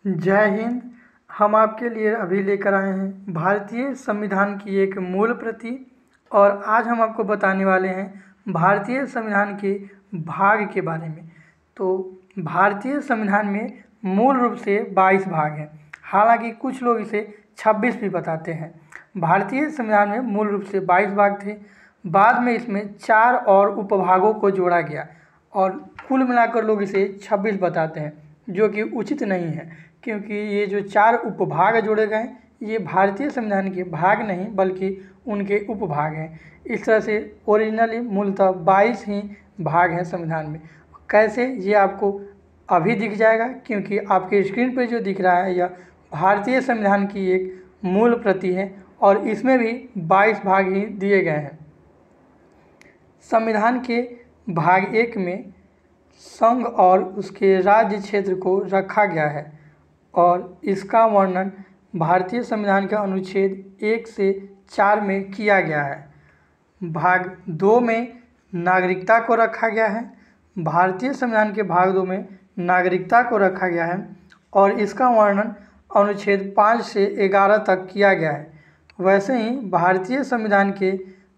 जय हिंद। हम आपके लिए अभी लेकर आए हैं भारतीय संविधान की एक मूल प्रति और आज हम आपको बताने वाले हैं भारतीय संविधान के भाग के बारे में। तो भारतीय संविधान में मूल रूप से 22 भाग हैं, हालांकि कुछ लोग इसे 26 भी बताते हैं। भारतीय संविधान में मूल रूप से 22 भाग थे, बाद में इसमें 4 और उपभागों को जोड़ा गया और कुल मिलाकर लोग इसे 26 बताते हैं, जो कि उचित नहीं है, क्योंकि ये जो 4 उपभाग जोड़े गए हैं ये भारतीय संविधान के भाग नहीं बल्कि उनके उपभाग हैं। इस तरह से ओरिजिनली मूलतः 22 ही भाग हैं संविधान में। कैसे, ये आपको अभी दिख जाएगा, क्योंकि आपके स्क्रीन पर जो दिख रहा है यह भारतीय संविधान की एक मूल प्रति है और इसमें भी 22 भाग ही दिए गए हैं। संविधान के भाग 1 में संघ और उसके राज्य क्षेत्र को रखा गया है और इसका वर्णन भारतीय संविधान के अनुच्छेद 1 से 4 में किया गया है। भाग 2 में नागरिकता को रखा गया है। भारतीय संविधान के भाग 2 में नागरिकता को रखा गया है और इसका वर्णन अनुच्छेद 5 से 11 तक किया गया है। वैसे ही भारतीय संविधान के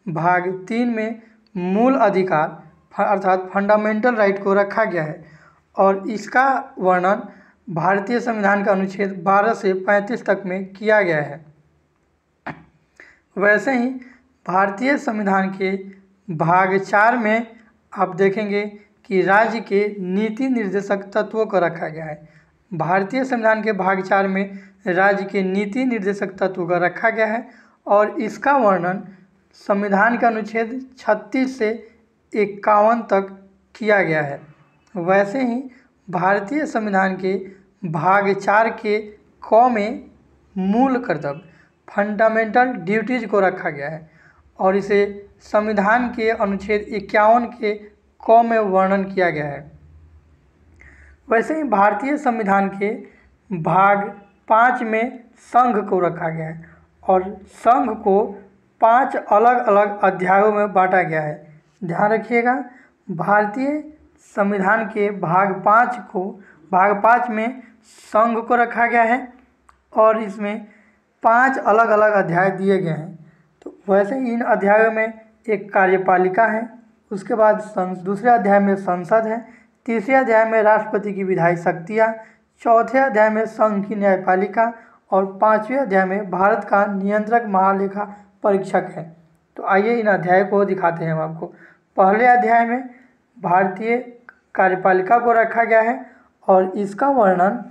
भाग 3 में मूल अधिकार अर्थात फंडामेंटल राइट को रखा गया है और इसका वर्णन भारतीय संविधान का अनुच्छेद 12 से 35 तक में किया गया है। वैसे ही भारतीय संविधान के भाग 4 में आप देखेंगे कि राज्य के नीति निर्देशक तत्वों को रखा गया है। भारतीय संविधान के भाग 4 में राज्य के नीति निर्देशक तत्वों को रखा गया है और इसका वर्णन संविधान का अनुच्छेद 36 से 51 तक किया गया है। वैसे ही भारतीय संविधान के भाग 4 के क में मूल कर्तव्य फंडामेंटल ड्यूटीज को रखा गया है और इसे संविधान के अनुच्छेद 51 के क में वर्णन किया गया है। वैसे ही भारतीय संविधान के भाग 5 में संघ को रखा गया है और संघ को 5 अलग अलग अध्यायों में बांटा गया है। ध्यान रखिएगा, भारतीय संविधान के भाग 5 में संघ को रखा गया है और इसमें 5 अलग अलग अध्याय दिए गए हैं। तो वैसे ही इन अध्यायों में एक कार्यपालिका है, उसके बाद दूसरे अध्याय में संसद है, तीसरे अध्याय में राष्ट्रपति की विधायी शक्तियाँ, चौथे अध्याय में संघ की न्यायपालिका और 5वें अध्याय में भारत का नियंत्रक महालेखा परीक्षक है। तो आइए इन अध्याय को दिखाते हैं हम आपको। पहले अध्याय में भारतीय कार्यपालिका को रखा गया है और इसका वर्णन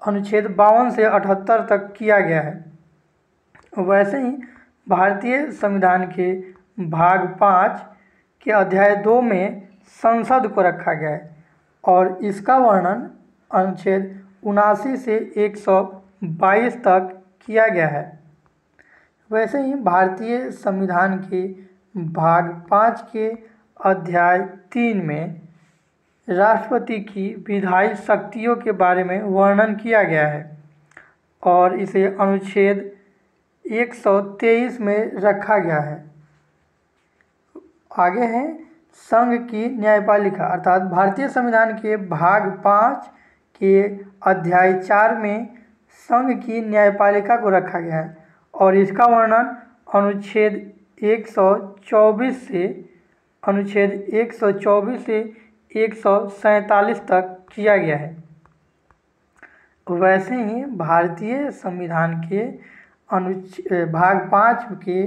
अनुच्छेद 52 से 78 तक किया गया है। वैसे ही भारतीय संविधान के भाग 5 के अध्याय 2 में संसद को रखा गया है और इसका वर्णन अनुच्छेद 79 से 122 तक किया गया है। वैसे ही भारतीय संविधान के भाग 5 के अध्याय 3 में राष्ट्रपति की विधायी शक्तियों के बारे में वर्णन किया गया है और इसे अनुच्छेद 123 में रखा गया है। आगे है संघ की न्यायपालिका अर्थात भारतीय संविधान के भाग 5 के अध्याय 4 में संघ की न्यायपालिका को रखा गया है और इसका वर्णन अनुच्छेद 124 से 147 तक किया गया है। वैसे ही भारतीय संविधान के भाग 5 के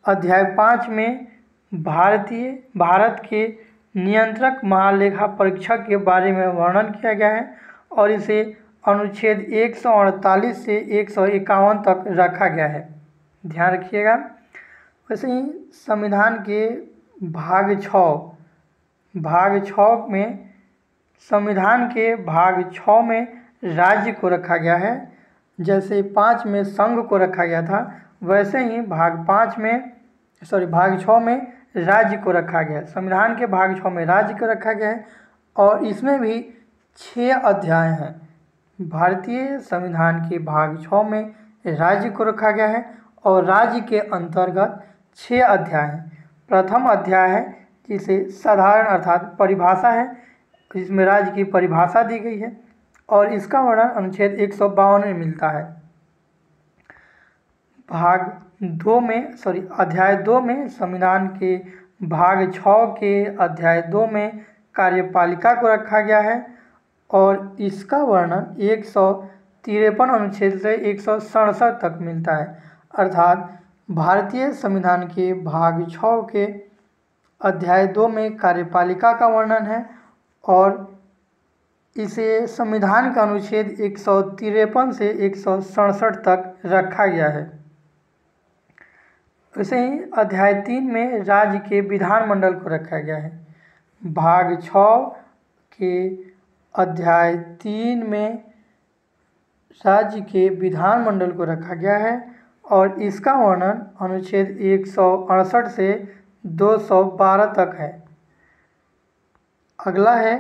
अध्याय 5 में भारत के नियंत्रक महालेखा परीक्षक के बारे में वर्णन किया गया है और इसे अनुच्छेद 148 से 151 तक रखा गया है। ध्यान रखिएगा। वैसे ही संविधान के भाग 6 में संविधान के भाग 6 में राज्य को रखा गया है। जैसे 5 में संघ को रखा गया था, वैसे ही भाग 6 में राज्य को रखा गया है। संविधान के भाग 6 में राज्य को रखा गया है और इसमें भी 6 अध्याय हैं। भारतीय संविधान के भाग 6 में राज्य को रखा गया है और राज्य के अंतर्गत 6 अध्याय हैं। प्रथम अध्याय है जिसे साधारण अर्थात परिभाषा है, जिसमें राज्य की परिभाषा दी गई है। और इसका वर्णन अनुच्छेद 152 में मिलता है। अध्याय 2 में संविधान के भाग 6 के अध्याय 2 में कार्यपालिका को रखा गया है और इसका वर्णन 153 अनुच्छेद से 167 तक मिलता है। अर्थात भारतीय संविधान के भाग 6 के अध्याय 2 में कार्यपालिका का वर्णन है और इसे संविधान का अनुच्छेद 153 से 167 तक रखा गया है। वैसे ही अध्याय 3 में राज्य के विधानमंडल को रखा गया है। भाग 6 के अध्याय 3 में राज्य के विधानमंडल को रखा गया है और इसका वर्णन अनुच्छेद 168 से 212 तक है। अगला है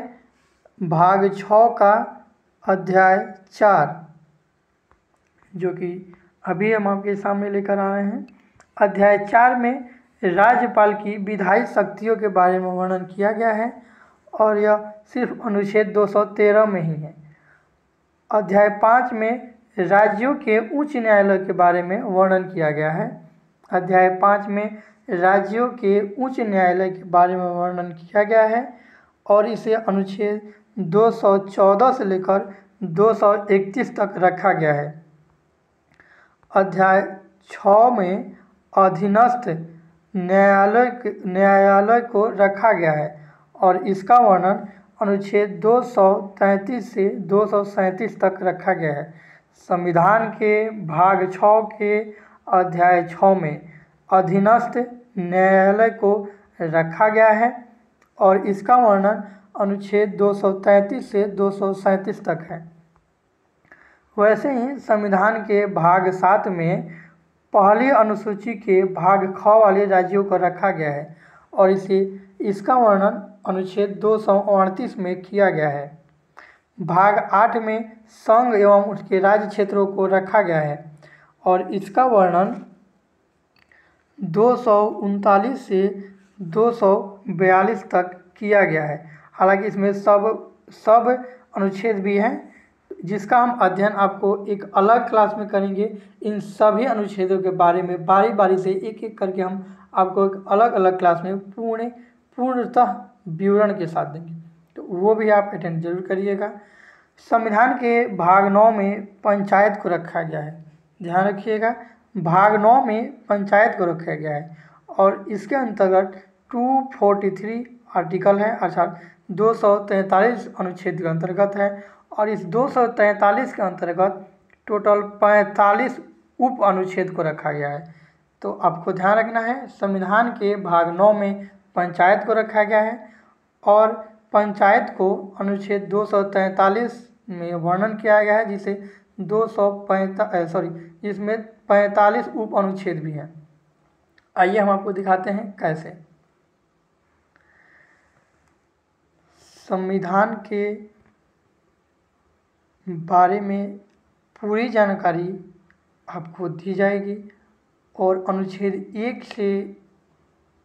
भाग 6 का अध्याय 4, जो कि अभी हम आपके सामने लेकर आ रहे हैं। अध्याय 4 में राज्यपाल की विधायी शक्तियों के बारे में वर्णन किया गया है और यह सिर्फ अनुच्छेद 213 में ही है। अध्याय 5 में राज्यों के उच्च न्यायालय के बारे में वर्णन किया गया है। अध्याय 5 में राज्यों के उच्च न्यायालय के बारे में वर्णन किया गया है और इसे अनुच्छेद 214 से लेकर 231 तक रखा गया है। अध्याय 6 में अधीनस्थ न्यायालय को रखा गया है और इसका वर्णन अनुच्छेद 233 से 237 तक रखा गया है। संविधान के भाग 6 के अध्याय 6 में अधीनस्थ न्यायालय को रखा गया है और इसका वर्णन अनुच्छेद 233 से 237 तक है। वैसे ही संविधान के भाग 7 में पहली अनुसूची के भाग ख वाले राज्यों को रखा गया है और इसका वर्णन अनुच्छेद 238 में किया गया है। भाग 8 में संघ एवं उसके राज्य क्षेत्रों को रखा गया है और इसका वर्णन 239 से 242 तक किया गया है। हालांकि इसमें सब अनुच्छेद भी हैं जिसका हम अध्ययन आपको एक अलग क्लास में करेंगे। इन सभी अनुच्छेदों के बारे में बारी बारी से एक एक करके हम आपको एक अलग अलग क्लास में पूर्णतः विवरण के साथ देंगे, तो वो भी आप अटेंड जरूर करिएगा। संविधान के भाग 9 में पंचायत को रखा गया है। ध्यान रखिएगा, भाग 9 में पंचायत को रखा गया है और इसके अंतर्गत 243 आर्टिकल है, अर्थात 243 अनुच्छेद के अंतर्गत है और इस 243 के अंतर्गत टोटल 45 उप अनुच्छेद को रखा गया है। तो आपको ध्यान रखना है, संविधान के भाग 9 में पंचायत को रखा गया है और पंचायत को अनुच्छेद 243 में वर्णन किया गया है जिसमें 45 उप अनुच्छेद भी हैं। आइए हम आपको दिखाते हैं कैसे। संविधान के बारे में पूरी जानकारी आपको दी जाएगी और अनुच्छेद 1 से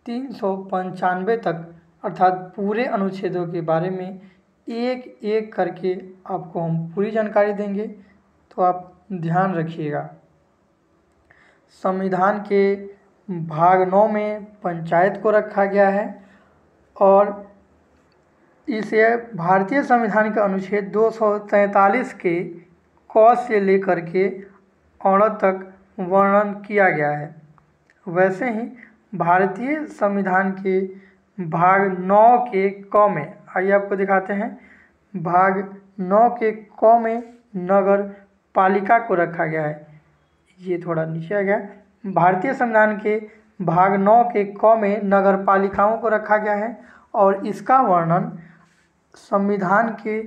395 तक अर्थात पूरे अनुच्छेदों के बारे में एक एक करके आपको हम पूरी जानकारी देंगे, तो आप ध्यान रखिएगा। संविधान के भाग 9 में पंचायत को रखा गया है और इसे भारतीय संविधान के अनुच्छेद 243 के क से लेकर के अ तक वर्णन किया गया है। वैसे ही भारतीय संविधान के भाग 9 के क में, आइए आपको दिखाते हैं। भाग 9 के क में नगर पालिका को रखा गया है। ये थोड़ा नीचे आ गया। भारतीय संविधान के भाग 9 के क में नगर पालिकाओं को रखा गया है और इसका वर्णन संविधान के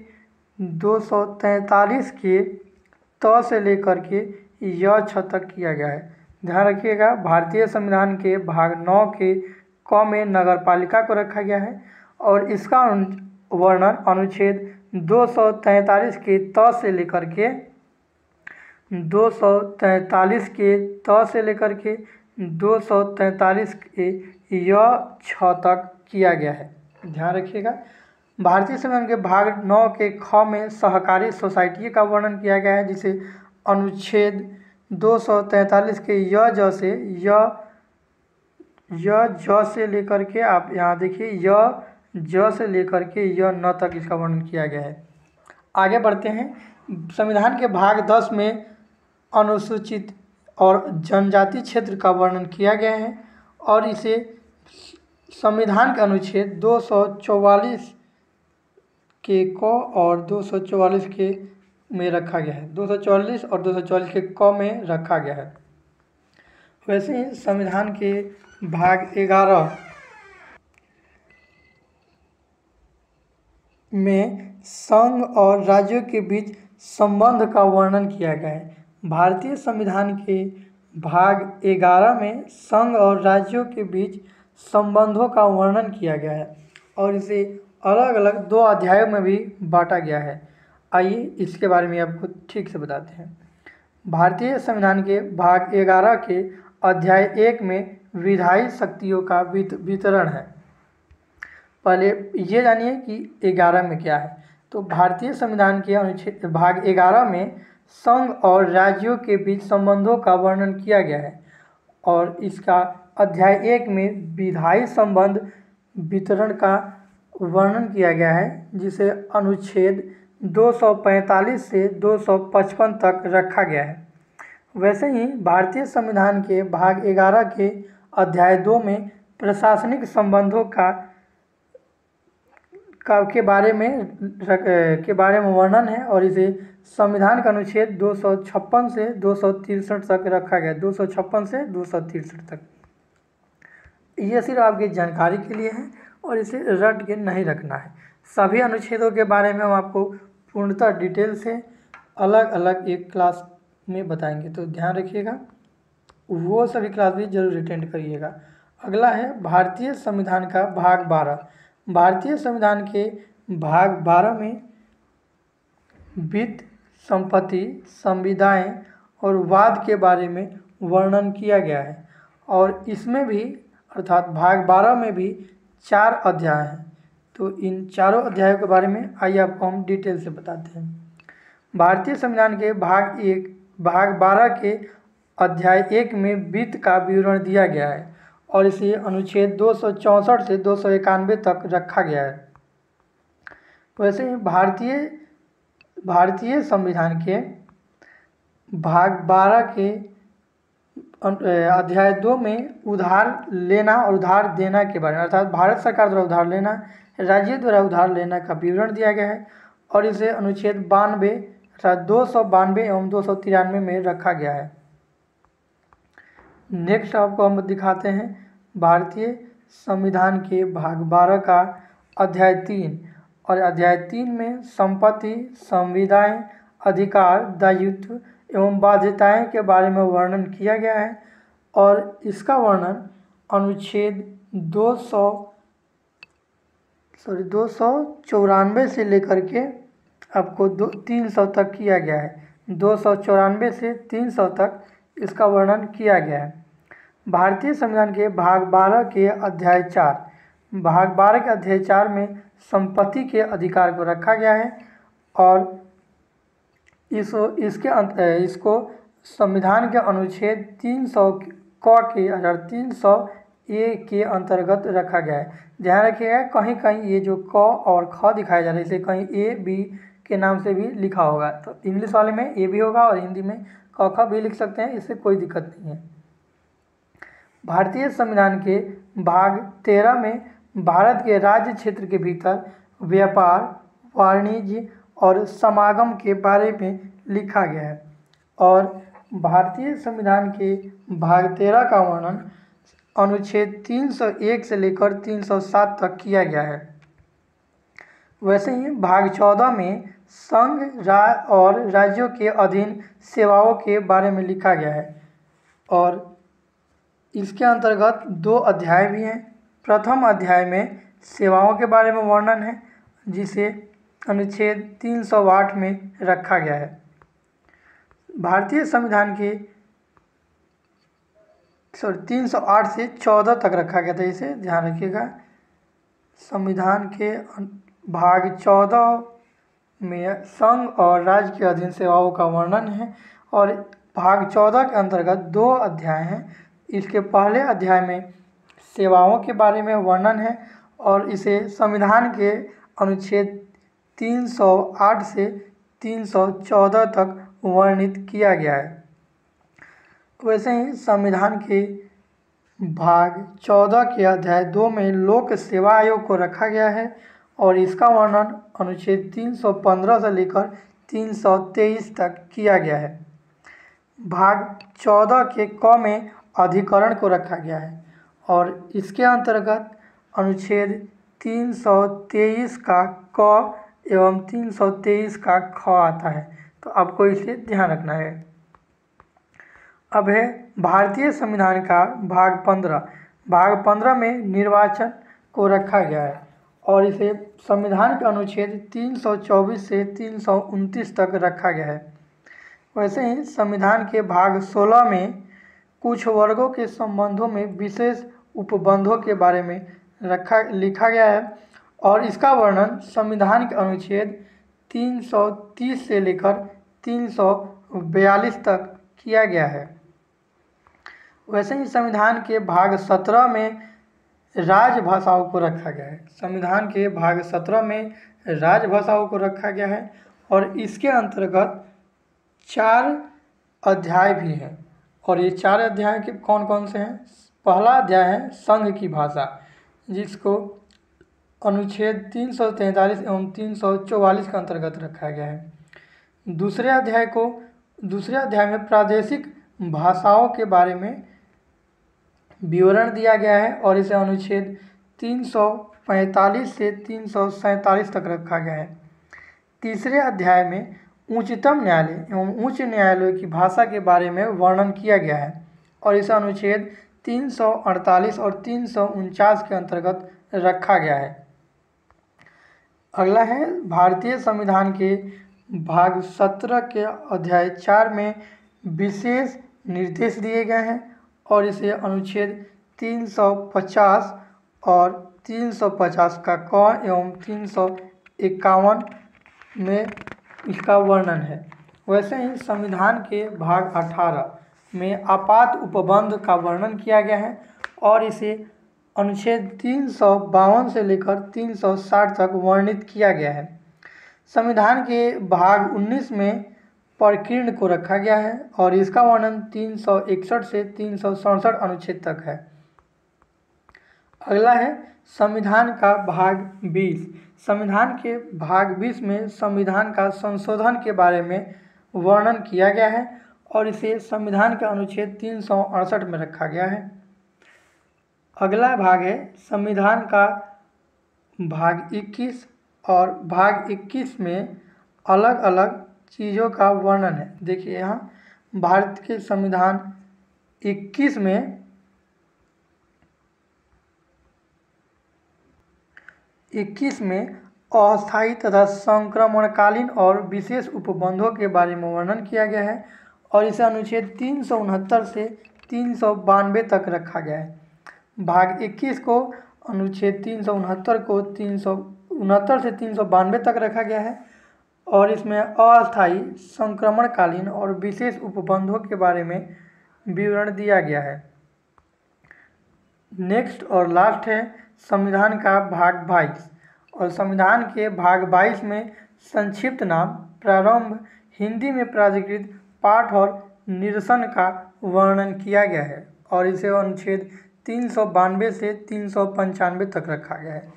243 के त से लेकर के य छ तक किया गया है। ध्यान रखिएगा, भारतीय संविधान के भाग 9 के क में नगर पालिका को रखा गया है और इसका वर्णन अनुच्छेद 243 के त से लेकर के 243 के त से लेकर के 243 के य छ तक किया गया है। ध्यान रखिएगा। भारतीय संविधान के भाग 9 के ख में सहकारी सोसाइटी का वर्णन किया गया है, जिसे अनुच्छेद 243 के य से लेकर के, आप यहाँ देखिए ज से लेकर के न तक इसका वर्णन किया गया है। आगे बढ़ते हैं। संविधान के भाग 10 में अनुसूचित और जनजाति क्षेत्र का वर्णन किया गया है और इसे संविधान के अनुच्छेद 244 के क और 244 के में रखा गया है। 244 और 244 के क में रखा गया है। वैसे ही संविधान के भाग 11 में संघ और राज्यों के बीच संबंध का वर्णन किया गया है। भारतीय संविधान के भाग 11 में संघ और राज्यों के बीच संबंधों का वर्णन किया गया है और इसे अलग अलग 2 अध्यायों में भी बांटा गया है। आइए इसके बारे में आपको ठीक से बताते हैं। भारतीय संविधान के भाग 11 के अध्याय 1 में विधायी शक्तियों का वितरण है। पहले ये जानिए कि 11 में क्या है। तो भारतीय संविधान के अनुच्छेद भाग 11 में संघ और राज्यों के बीच संबंधों का वर्णन किया गया है और इसका अध्याय 1 में विधायी संबंध वितरण का वर्णन किया गया है, जिसे अनुच्छेद 245 से 255 तक रखा गया है। वैसे ही भारतीय संविधान के भाग 11 के अध्याय 2 में प्रशासनिक संबंधों के बारे में वर्णन है और इसे संविधान का अनुच्छेद 256 से 263 तक रखा गया है। 256 से 263 तक। ये सिर्फ आपकी जानकारी के लिए है और इसे रट के नहीं रखना है। सभी अनुच्छेदों के बारे में हम आपको पूर्णतः डिटेल से अलग अलग एक क्लास में बताएंगे, तो ध्यान रखिएगा, वो सभी क्लास भी जरूर अटेंड करिएगा। अगला है भारतीय संविधान का भाग 12। भारतीय संविधान के भाग 12 में वित्त, संपत्ति, संविदाएं और वाद के बारे में वर्णन किया गया है और इसमें भी अर्थात भाग 12 में भी 4 अध्याय हैं। तो इन चारों अध्यायों के बारे में आइए आपको हम डिटेल से बताते हैं। भारतीय संविधान के भाग 12 के अध्याय 1 में वित्त का विवरण दिया गया है और इसे अनुच्छेद 264 से 291 तक रखा गया है। वैसे ही भारतीय संविधान के भाग 12 के अध्याय 2 में उधार लेना और उधार देना के बारे में, अर्थात भारत सरकार द्वारा उधार लेना, राज्य द्वारा उधार लेना का विवरण दिया गया है और इसे अनुच्छेद 92 अर्थात 292 एवं 293 में रखा गया है। नेक्स्ट आपको हम दिखाते हैं भारतीय संविधान के भाग 12 का अध्याय 3 और अध्याय 3 में संपत्ति, संविदाएं, अधिकार, दायित्व एवं बाध्यताएं के बारे में वर्णन किया गया है और इसका वर्णन अनुच्छेद 294 से लेकर के आपको 300 तक किया गया है। 294 से 300 तक इसका वर्णन किया गया है। भारतीय संविधान के भाग 12 के अध्याय 4, भाग 12 के अध्याय 4 में संपत्ति के अधिकार को रखा गया है और इसको संविधान के अनुच्छेद 300 क के 300 ए के अंतर्गत रखा गया है। ध्यान रखिएगा, कहीं कहीं ये जो क और ख दिखाया जा रहा है इसे कहीं ए बी के नाम से भी लिखा होगा, तो इंग्लिश वाले में ए भी होगा और हिंदी में क ख भी लिख सकते हैं, इससे कोई दिक्कत नहीं है। भारतीय संविधान के भाग 13 में भारत के राज्य क्षेत्र के भीतर व्यापार, वाणिज्य और समागम के बारे में लिखा गया है और भारतीय संविधान के भाग 13 का वर्णन अनुच्छेद 301 से लेकर 307 तक किया गया है। वैसे ही भाग 14 में संघ और राज्यों के अधीन सेवाओं के बारे में लिखा गया है और इसके अंतर्गत 2 अध्याय भी हैं। प्रथम अध्याय में सेवाओं के बारे में वर्णन है, जिसे अनुच्छेद 308 में रखा गया है। भारतीय संविधान के 308 से 14 तक रखा गया था, इसे ध्यान रखिएगा। संविधान के भाग 14 में संघ और राज्य के अधीन सेवाओं का वर्णन है और भाग 14 के अंतर्गत 2 अध्याय हैं। इसके पहले अध्याय में सेवाओं के बारे में वर्णन है और इसे संविधान के अनुच्छेद 308 से 314 तक वर्णित किया गया है। वैसे ही संविधान के भाग 14 के अध्याय 2 में लोक सेवा आयोग को रखा गया है और इसका वर्णन अनुच्छेद 315 से लेकर 323 तक किया गया है। भाग 14 के क में अधिकरण को रखा गया है और इसके अंतर्गत अनुच्छेद 323 का क एवं 323 का ख आता है, तो आपको इसे ध्यान रखना है। अब है भारतीय संविधान का भाग 15। भाग 15 में निर्वाचन को रखा गया है और इसे संविधान के अनुच्छेद 324 से 329 तक रखा गया है। वैसे ही संविधान के भाग 16 में कुछ वर्गों के संबंधों में विशेष उपबंधों के बारे में लिखा गया है और इसका वर्णन संविधान के अनुच्छेद 330 से लेकर 342 तक किया गया है। वैसे ही संविधान के भाग 17 में राजभाषाओं को रखा गया है। संविधान के भाग 17 में राजभाषाओं को रखा गया है और इसके अंतर्गत 4 अध्याय भी हैं और ये 4 अध्याय के कौन कौन से हैं। पहला अध्याय है संघ की भाषा, जिसको अनुच्छेद 343 एवं 344 के अंतर्गत रखा गया है। दूसरे अध्याय में प्रादेशिक भाषाओं के बारे में विवरण दिया गया है और इसे अनुच्छेद 345 से 347 तक रखा गया है। तीसरे अध्याय में उच्चतम न्यायालय एवं उच्च न्यायालय की भाषा के बारे में वर्णन किया गया है और इसे अनुच्छेद 348 और 349 के अंतर्गत रखा गया है। अगला है भारतीय संविधान के भाग 17 के अध्याय 4 में विशेष निर्देश दिए गए हैं और इसे अनुच्छेद 350 और 350 का क एवं 351 में इसका वर्णन है। वैसे ही संविधान के भाग 18 में आपात उपबंध का वर्णन किया गया है और इसे अनुच्छेद 352 से लेकर 360 तक वर्णित किया गया है। संविधान के भाग 19 में प्रकीर्ण को रखा गया है और इसका वर्णन 361 से 367 अनुच्छेद तक है। अगला है संविधान का भाग 20। संविधान के भाग 20 में संविधान का संशोधन के बारे में वर्णन किया गया है और इसे संविधान के अनुच्छेद 368 में रखा गया है। अगला भाग है संविधान का भाग 21 और भाग 21 में अलग अलग चीज़ों का वर्णन है। देखिए यहाँ भारत के संविधान 21 में अस्थायी तथा संक्रमणकालीन और विशेष उपबंधों के बारे में वर्णन किया गया है और इसे अनुच्छेद 369 से 392 तक रखा गया है। भाग 21 को अनुच्छेद 369 को 369 से 392 तक रखा गया है और इसमें अस्थायी संक्रमणकालीन और विशेष उपबंधों के बारे में विवरण दिया गया है। नेक्स्ट और लास्ट है संविधान का भाग 22 और संविधान के भाग 22 में संक्षिप्त नाम, प्रारंभ, हिंदी में प्राधिकृत पाठ और निरसन का वर्णन किया गया है और इसे अनुच्छेद 392 से 395 तक रखा गया है।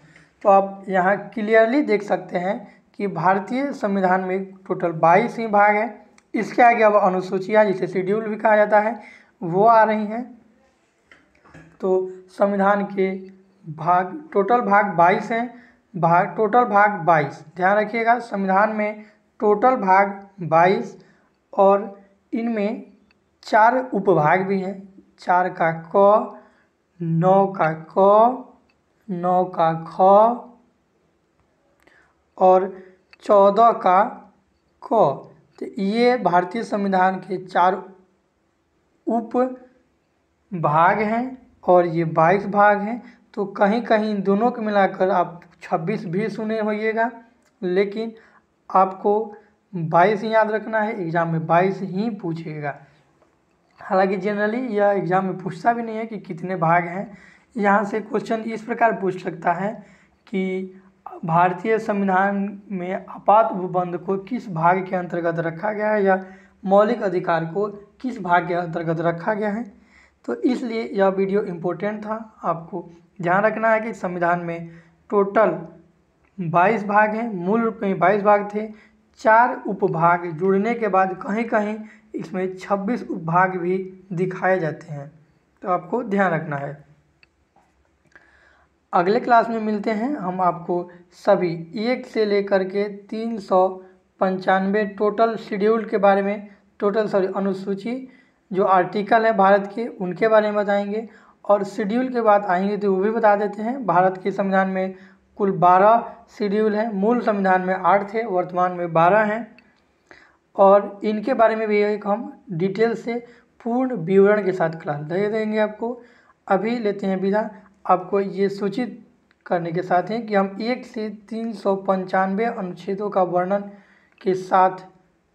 तो आप यहाँ क्लियरली देख सकते हैं कि भारतीय संविधान में टोटल 22 ही भाग हैं। इसके आगे अब अनुसूचियाँ, जिसे शेड्यूल भी कहा जाता है, वो आ रही हैं। तो संविधान के टोटल भाग 22 हैं। टोटल भाग 22, ध्यान रखिएगा, संविधान में टोटल भाग 22 और इनमें 4 उपभाग भी हैं। 4 का क, 9 का क, 9 का ख और 14 का क। तो ये भारतीय संविधान के 4 उप भाग हैं और ये 22 भाग हैं। तो कहीं कहीं दोनों को मिलाकर आप 26 भी सुने होइएगा, लेकिन आपको 22 ही याद रखना है। एग्ज़ाम में 22 ही पूछेगा। हालांकि जनरली यह एग्ज़ाम में पूछता भी नहीं है कि कितने भाग हैं। यहाँ से क्वेश्चन इस प्रकार पूछ सकता है कि भारतीय संविधान में आपात उपबंध को किस भाग के अंतर्गत रखा गया है या मौलिक अधिकार को किस भाग के अंतर्गत रखा गया है। तो इसलिए यह वीडियो इम्पोर्टेंट था। आपको ध्यान रखना है कि संविधान में टोटल 22 भाग हैं। मूल रूप में 22 भाग थे। 4 उपभाग जुड़ने के बाद कहीं कहीं इसमें 26 उपभाग भी दिखाए जाते हैं, तो आपको ध्यान रखना है। अगले क्लास में मिलते हैं। हम आपको सभी 1 से लेकर के 395 टोटल शेड्यूल के बारे में, अनुसूची जो आर्टिकल है भारत के, उनके बारे में बताएंगे। और शेड्यूल के बाद आएंगे तो वो भी बता देते हैं। भारत के संविधान में कुल 12 शेड्यूल हैं। मूल संविधान में 8 थे, वर्तमान में 12 हैं। और इनके बारे में भी एक हम डिटेल से पूर्ण विवरण के साथ क्लास दे देंगे आपको। अभी लेते हैं विदा। आपको ये सूचित करने के साथ ही कि हम 1 से 395 अनुच्छेदों का वर्णन के साथ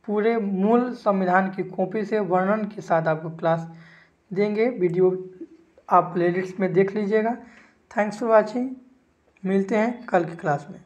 पूरे मूल संविधान की कॉपी से वर्णन के साथ आपको क्लास देंगे। वीडियो आप प्लेलिस्ट में देख लीजिएगा। Thanks for watching. मिलते हैं कल की क्लास में।